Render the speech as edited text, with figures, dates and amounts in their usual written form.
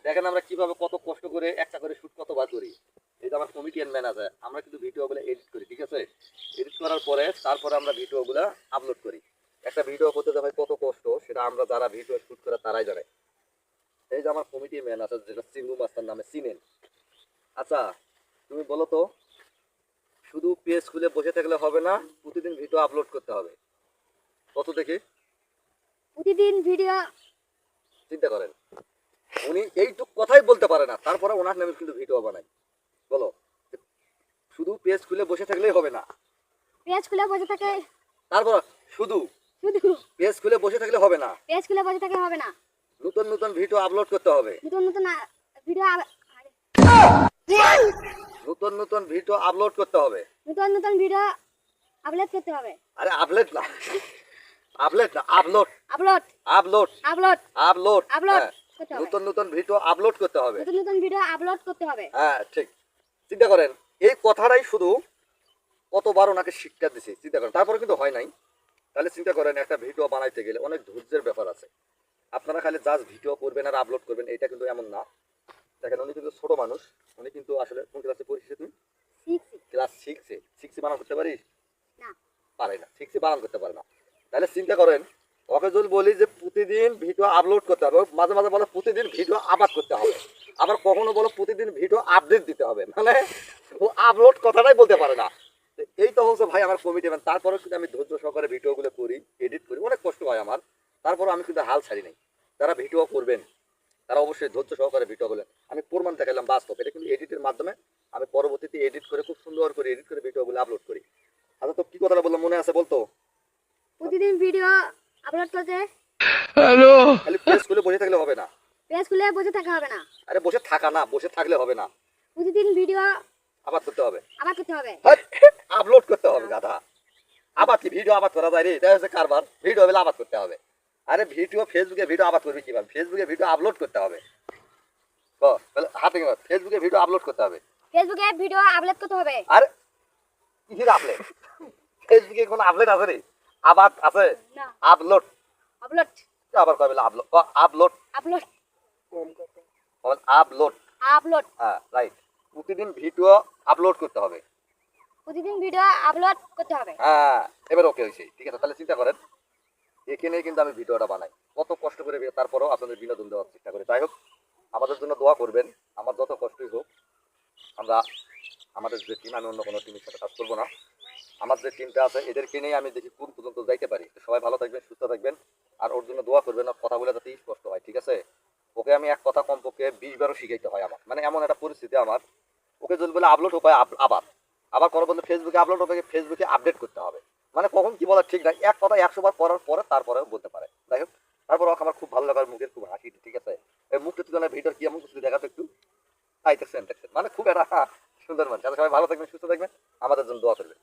দেখেন আমরা কিভাবে কত কষ্ট করে একটা করে শুট কতবার করি। এই যে আমার কমিটিয়ান ম্যান আছে, আমরা কিন্তু ভিডিওগুলো এডিট করি, ঠিক আছে? এডিট করার পরে তারপরে আমরা ভিডিওগুলো আপলোড করি। একটা ভিডিও করতে যে ভাই কত কষ্ট, সেটা আমরা যারা ভিডিও শুট করে তারাই জানে। এই যে আমার কমিটি ম্যান আছে যেটা সিঙ্গু মাস্টার নামে চিনেন। আচ্ছা, তুমি বলো তো, শুধু পেজ খুলে বসে থাকলে হবে না, প্রতিদিন ভিডিও আপলোড করতে হবে। কত দেখি প্রতিদিন ভিডিও। চিন্তা করেন, উনি এইটুক কথাই বলতে পারে না, তারপরে ওনার নামে কিন্তু ভিডিও বানাই। বলো, শুধু পেজ খুলে বসে থাকলেই হবে না, পেজ খুলে বসে থাকে। তারপর শুধু শুধু পেজ খুলে বসে থাকলে হবে না, পেজ খুলে বসে থাকে হবে না, নতুন নতুন ভিডিও আপলোড করতে হবে। নতুন নতুন ভিডিও নতুন নতুন ভিডিও আপলোড করতে হবে। নতুন নতুন ভিডিও আপলোড করতে হবে। আরে আপলোড না, আপলোড না, upload upload upload upload upload upload হ্যাঁ, করতে হবে। নতুন নতুন ভিডিও আপলোড করতে হবে। নতুন নতুন ভিডিও আপলোড করতে হবে। হ্যাঁ ঠিক। চিন্তা করেন, এই কথাটাই শুধু কতবার ওনাকে শিক্ষা দিছি, চিন্তা করেন, তারপরে কিন্তু হয় নাই। তাহলে চিন্তা করেন, একটা ভিডিও বানাইতে গেলে অনেক ধৈর্যের ব্যাপার আছে। আপনারা খালি জাস্ট ভিডিও করবেন আর আপলোড করবেন, এটা কিন্তু এমন না। দেখেন, উনি কিন্তু ছোট মানুষ, উনি কিন্তু আসলে কোন ক্লাসে পড়িস তুই? ক্লাস সিক্সে। সিক্সে বানান করতে পারিস? না, পারে না, সিক্সে বানান করতে পারে না। তাহলে চিন্তা করেন, ওকে যদি বলি যে প্রতিদিন ভিডিও আপলোড করতে হবে, মাঝে মাঝে বলে প্রতিদিন ভিডিও আপলোড করতে হবে, আবার কখনো বলো প্রতিদিন ভিডিও আপডেট দিতে হবে, মানে ও আপলোড কথাটাই বলতে পারে না। এই তো হচ্ছে ভাই আমার কমিটি ম্যান। তারপরেও কিন্তু আমি ধৈর্য সহকারে ভিডিওগুলো করি, এডিট করি, অনেক কষ্ট হয় আমার, তারপরও আমি কিন্তু হাল ছাড়ি নাই। যারা ভিডিও করবেন তারা অবশ্যই ধৈর্য সহকারে ভিডিও করলেন। আমি প্রমাণ দেখালাম বাস্তব, এটা কিন্তু এডিটের মাধ্যমে আমি পরবর্তীতে এডিট করে খুব সুন্দর করে এডিট করে ভিডিওগুলো আপলোড করি। আচ্ছা, তো কি কথাটা বললাম মনে আছে বলতো? প্রতিদিন ভিডিও আপলোড করতে। হ্যালো, খালি পেজ খুলে বসে থাকলে হবে না। পেজ খুলে বসে থাকা হবে না, আরে বসে থাকা না, বসে থাকলে হবে না, প্রতিদিন ভিডিও আবাদ করতে হবে, আবার করতে হবে। আপলোড করতে হবে গাধা। আবাদ কি ভিডিও আবাদ করা যায় রে? এটা হচ্ছে কারবার। ভিডিও বেলা আবাদ করতে হবে। আরে ভিডিও ফেসবুকে ভিডিও আবাদ করবি কিভাবে? ফেসবুকে ভিডিও আপলোড করতে হবে। হাতে ফেসবুকে ভিডিও আপলোড করতে হবে। ফেসবুকে ভিডিও আপলোড করতে হবে। আরে কিসের আপলোড? ফেসবুকে কোনো আপলোড আছে রে? আবাদ আছে? না, আপলোড। আপলোড আবার কবে upload? Upload upload upload. Upload হ্যাঁ রাইট। প্রতিদিন ভিডিও আপলোড করতে হবে। প্রতিদিন ভিডিও আপলোড করতে হবে। হ্যাঁ, এবার ওকে হয়েছে, ঠিক আছে। তাহলে চিন্তা করেন, এখানে কিন্তু আমি ভিডিওটা বানাই কত কষ্ট করে, তারপরেও আপনাদের বিনোদন দেওয়ার চেষ্টা করি। যাই হোক, আমাদের জন্য দোয়া করবেন। আমার যত কষ্টই হোক, আমরা আমাদের যে টিম, আমি অন্য কোনো টিমের সাথে কাজ করবো না। আমার যে টিমটা আছে এদেরকে নিয়ে আমি দেখি কোন পর্যন্ত যাইতে পারি। তো সবাই ভালো থাকবেন, সুস্থ থাকবেন, আর ওর জন্য দোয়া করবেন। আর কথাগুলো যাতে স্পষ্ট হয়, ঠিক আছে? ওকে আমি এক কথা কমপক্ষে 20 বারও শিখাইতে হয় আমার, মানে এমন একটা পরিস্থিতি আমার। ওকে যদি বলে আপলোড হবে, আবার আবার কোনো বলতে ফেসবুকে আপলোড হবে, ফেসবুকে আপডেট করতে হবে, মানে কখন কি বলা ঠিক নাই। এক কথা 100 বার করার পরে তারপরে বলতে পারে। যাই হোক, তারপর আমার খুব ভালো লাগার মুখের খুব হাসি, ঠিক আছে? এই মুখটা তুলনায় ভিডিও কি এমন কিছু দেখাতো একটু আইতেছেন, মানে খুব একটা সুন্দর মানুষ। সবাই ভালো থাকবেন, সুস্থ থাকবেন, আমাদের জন্য দোয়া করবেন।